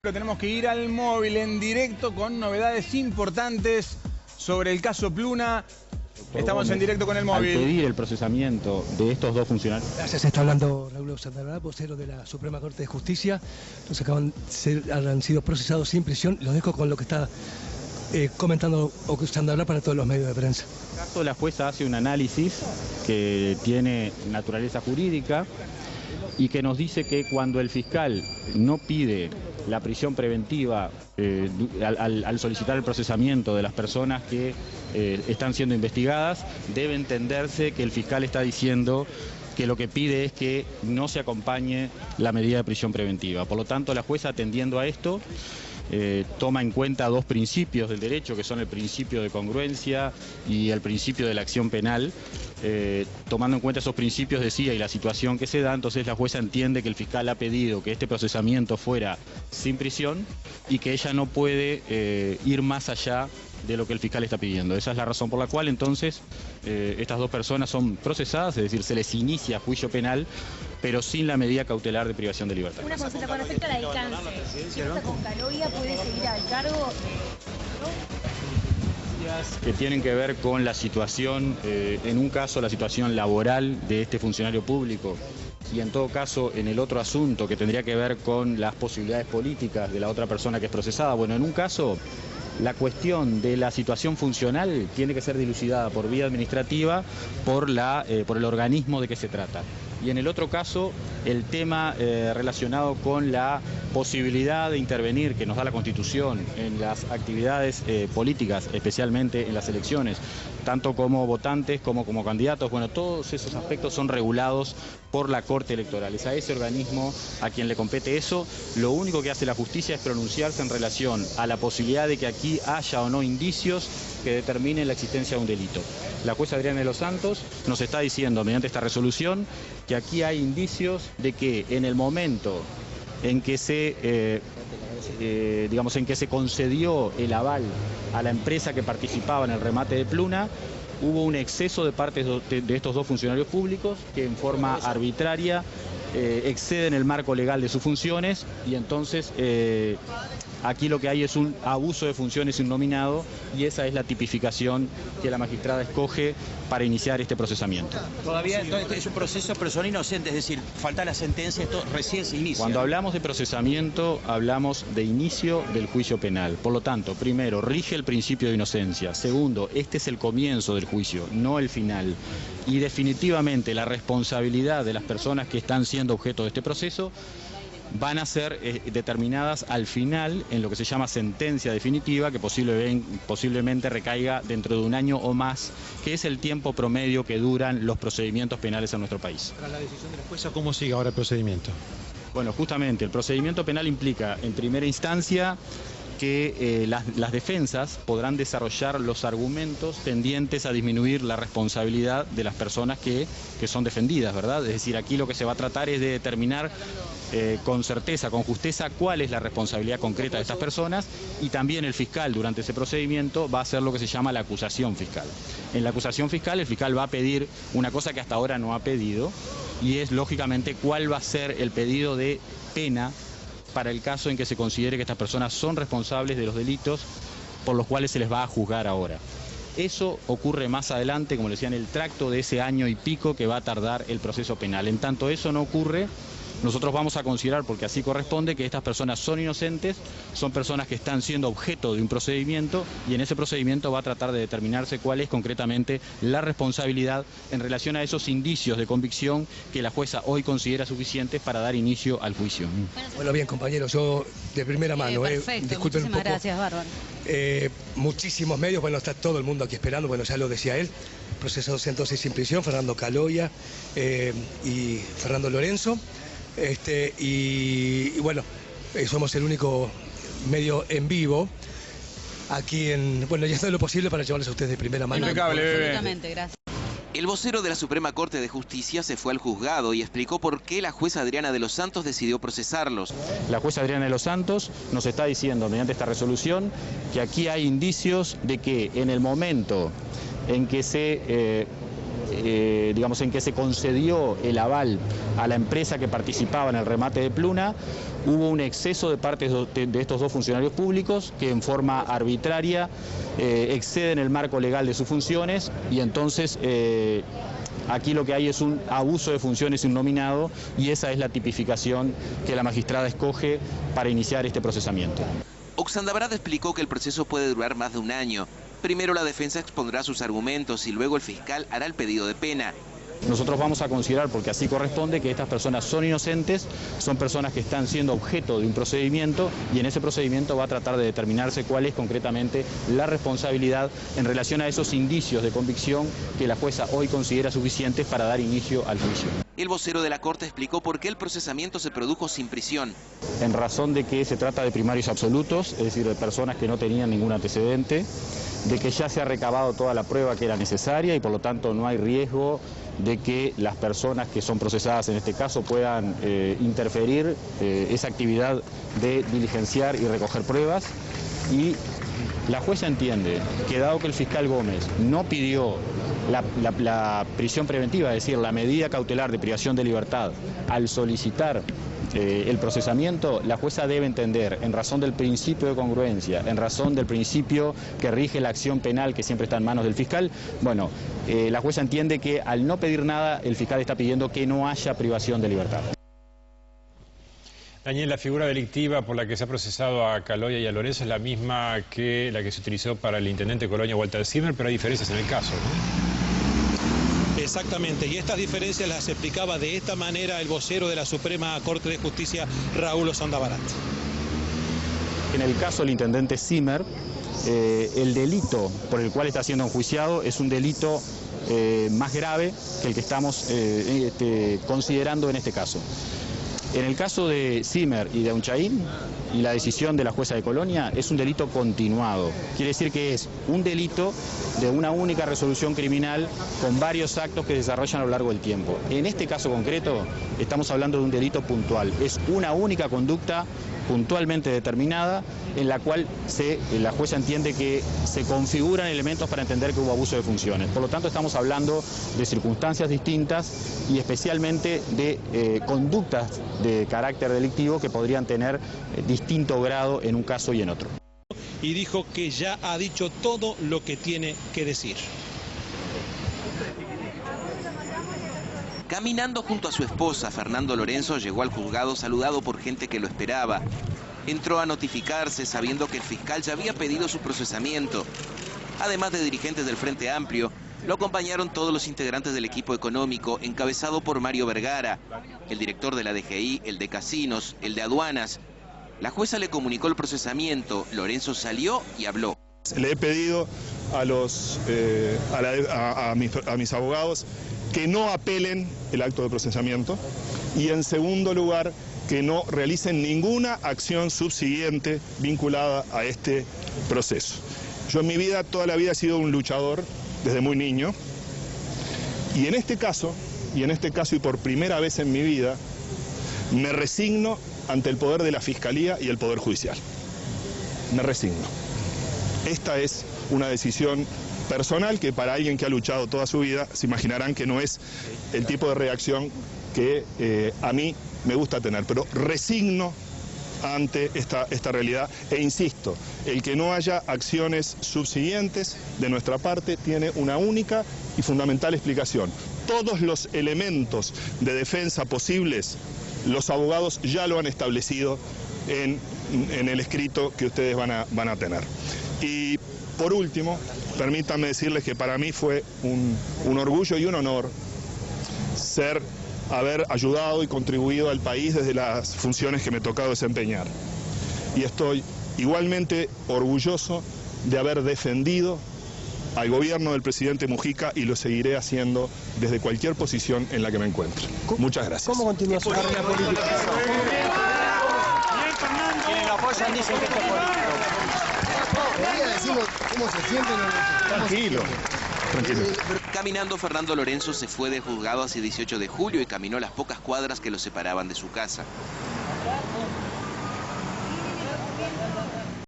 Pero tenemos que ir al móvil en directo con novedades importantes sobre el caso Pluna. Estamos en directo con el móvil. Al pedir el procesamiento de estos dos funcionarios. Gracias, está hablando Raúl Sandará, vocero de la Suprema Corte de Justicia. Han sido procesados sin prisión. Los dejo con lo que está comentando Sandará para todos los medios de prensa. En este caso, la jueza hace un análisis que tiene naturaleza jurídica y que nos dice que cuando el fiscal no pide la prisión preventiva al solicitar el procesamiento de las personas que están siendo investigadas, debe entenderse que el fiscal está diciendo que lo que pide es que no se acompañe la medida de prisión preventiva. Por lo tanto, la jueza, atendiendo a esto, toma en cuenta dos principios del derecho, que son el principio de congruencia y el principio de la acción penal. Tomando en cuenta esos principios, decía, y la situación que se da, entonces la jueza entiende que el fiscal ha pedido que este procesamiento fuera sin prisión y que ella no puede ir más allá de lo que el fiscal está pidiendo. Esa es la razón por la cual entonces estas dos personas son procesadas, es decir, se les inicia juicio penal, pero sin la medida cautelar de privación de libertad. Una consulta con respecto al alcance. ¿Si esta con Caloia puede seguir al cargo? Que tienen que ver con la situación, en un caso la situación laboral de este funcionario público, y en todo caso en el otro asunto que tendría que ver con las posibilidades políticas de la otra persona que es procesada. Bueno, en un caso la cuestión de la situación funcional tiene que ser dilucidada por vía administrativa por el organismo de que se trata. Y en el otro caso, el tema relacionado con la posibilidad de intervenir que nos da la Constitución en las actividades políticas, especialmente en las elecciones, tanto como votantes como candidatos. Bueno, todos esos aspectos son regulados por la Corte Electoral. Es a ese organismo a quien le compete eso. Lo único que hace la justicia es pronunciarse en relación a la posibilidad de que aquí haya o no indicios que determinen la existencia de un delito. La jueza Adriana de los Santos nos está diciendo, mediante esta resolución, que aquí hay indicios de que en el momento en que se concedió el aval a la empresa que participaba en el remate de Pluna, hubo un exceso de parte de estos dos funcionarios públicos que en forma arbitraria exceden el marco legal de sus funciones, y entonces aquí lo que hay es un abuso de funciones innominado, y esa es la tipificación que la magistrada escoge para iniciar este procesamiento. Todavía es un proceso, pero son inocentes, es decir, falta la sentencia, esto recién se inicia. Cuando hablamos de procesamiento, hablamos de inicio del juicio penal. Por lo tanto, primero, rige el principio de inocencia. Segundo, este es el comienzo del juicio, no el final. Y definitivamente la responsabilidad de las personas que están siendo objeto de este proceso van a ser determinadas al final en lo que se llama sentencia definitiva, que posiblemente recaiga dentro de un año o más, que es el tiempo promedio que duran los procedimientos penales en nuestro país. Tras la decisión de la jueza, ¿cómo sigue ahora el procedimiento? Bueno, justamente el procedimiento penal implica, en primera instancia, que las defensas podrán desarrollar los argumentos tendientes a disminuir la responsabilidad de las personas que son defendidas, ¿verdad? Es decir, aquí lo que se va a tratar es de determinar con certeza, con justeza, cuál es la responsabilidad concreta de estas personas, y también el fiscal durante ese procedimiento va a hacer lo que se llama la acusación fiscal. En la acusación fiscal, el fiscal va a pedir una cosa que hasta ahora no ha pedido, y es lógicamente cuál va a ser el pedido de pena para el caso en que se considere que estas personas son responsables de los delitos por los cuales se les va a juzgar ahora. Eso ocurre más adelante, como les decía, en el tracto de ese año y pico que va a tardar el proceso penal. En tanto eso no ocurre, nosotros vamos a considerar, porque así corresponde, que estas personas son inocentes, son personas que están siendo objeto de un procedimiento, y en ese procedimiento va a tratar de determinarse cuál es concretamente la responsabilidad en relación a esos indicios de convicción que la jueza hoy considera suficientes para dar inicio al juicio. Bueno, bien, compañeros, yo de primera mano, perfecto, disculpen un poco. Gracias, Bárbaro. Muchísimos medios, bueno, está todo el mundo aquí esperando, bueno, ya lo decía él, procesados entonces sin prisión, Fernando Caloia y Fernando Lorenzo. Y bueno, somos el único medio en vivo aquí bueno, ya está lo posible para llevarles a ustedes de primera mano. Impecable, Absolutamente, gracias. El vocero de la Suprema Corte de Justicia se fue al juzgado y explicó por qué la jueza Adriana de los Santos decidió procesarlos. La jueza Adriana de los Santos nos está diciendo, mediante esta resolución, que aquí hay indicios de que en el momento en que se digamos, en que se concedió el aval a la empresa que participaba en el remate de Pluna, hubo un exceso de parte de estos dos funcionarios públicos que en forma arbitraria exceden el marco legal de sus funciones y entonces aquí lo que hay es un abuso de funciones innominado y esa es la tipificación que la magistrada escoge para iniciar este procesamiento. Oxandabarat explicó que el proceso puede durar más de un año. Primero la defensa expondrá sus argumentos y luego el fiscal hará el pedido de pena. Nosotros vamos a considerar, porque así corresponde, que estas personas son inocentes, son personas que están siendo objeto de un procedimiento y en ese procedimiento va a tratar de determinarse cuál es concretamente la responsabilidad en relación a esos indicios de convicción que la jueza hoy considera suficientes para dar inicio al juicio. El vocero de la Corte explicó por qué el procesamiento se produjo sin prisión. En razón de que se trata de primarios absolutos, es decir, de personas que no tenían ningún antecedente, de que ya se ha recabado toda la prueba que era necesaria y por lo tanto no hay riesgo de que las personas que son procesadas en este caso puedan interferir esa actividad de diligenciar y recoger pruebas. Y la jueza entiende que dado que el fiscal Gómez no pidió la prisión preventiva, es decir, la medida cautelar de privación de libertad, al solicitar el procesamiento, la jueza debe entender, en razón del principio de congruencia, en razón del principio que rige la acción penal que siempre está en manos del fiscal, bueno, la jueza entiende que al no pedir nada, el fiscal está pidiendo que no haya privación de libertad. Daniel, la figura delictiva por la que se ha procesado a Caloia y a Lorenzo es la misma que la que se utilizó para el intendente de Colonia, Walter Zimmer, pero hay diferencias en el caso, ¿no? Exactamente, y estas diferencias las explicaba de esta manera el vocero de la Suprema Corte de Justicia, Raúl Oxandabarat. En el caso del intendente Zimmer, el delito por el cual está siendo enjuiciado es un delito más grave que el que estamos considerando en este caso. En el caso de Zimmer y de Unchaín, y la decisión de la jueza de Colonia es un delito continuado. Quiere decir que es un delito de una única resolución criminal con varios actos que se desarrollan a lo largo del tiempo. En este caso concreto estamos hablando de un delito puntual. Es una única conducta puntualmente determinada en la cual la jueza entiende que se configuran elementos para entender que hubo abuso de funciones. Por lo tanto, estamos hablando de circunstancias distintas y especialmente de conductas de carácter delictivo que podrían tener distinto grado en un caso y en otro. Y dijo que ya ha dicho todo lo que tiene que decir. Caminando junto a su esposa, Fernando Lorenzo llegó al juzgado saludado por gente que lo esperaba. Entró a notificarse sabiendo que el fiscal ya había pedido su procesamiento. Además de dirigentes del Frente Amplio, lo acompañaron todos los integrantes del equipo económico encabezado por Mario Vergara, el director de la DGI, el de Casinos, el de Aduanas. La jueza le comunicó el procesamiento, Lorenzo salió y habló. Le he pedido a mis abogados que no apelen el acto de procesamiento y en segundo lugar que no realicen ninguna acción subsiguiente vinculada a este proceso. Yo en mi vida, toda la vida he sido un luchador desde muy niño y en este caso y por primera vez en mi vida me resigno ante el poder de la Fiscalía y el Poder Judicial. Me resigno. Esta es una decisión personal que para alguien que ha luchado toda su vida, se imaginarán que no es el tipo de reacción que a mí me gusta tener, pero resigno ante esta realidad e insisto, el que no haya acciones subsiguientes de nuestra parte tiene una única y fundamental explicación. Todos los elementos de defensa posibles, los abogados ya lo han establecido en el escrito que ustedes van a tener. Y por último, permítanme decirles que para mí fue un orgullo y un honor haber ayudado y contribuido al país desde las funciones que me tocado desempeñar. Y estoy igualmente orgulloso de haber defendido al gobierno del presidente Mujica y lo seguiré haciendo desde cualquier posición en la que me encuentre. Muchas gracias. ¿Cómo continúa su carrera política? Quienes lo apoyan dicen que esto es político. ¿Podría decirnos cómo se sienten? Tranquilo. Caminando, Fernando Lorenzo se fue del juzgado hacia 18 de julio y caminó las pocas cuadras que lo separaban de su casa.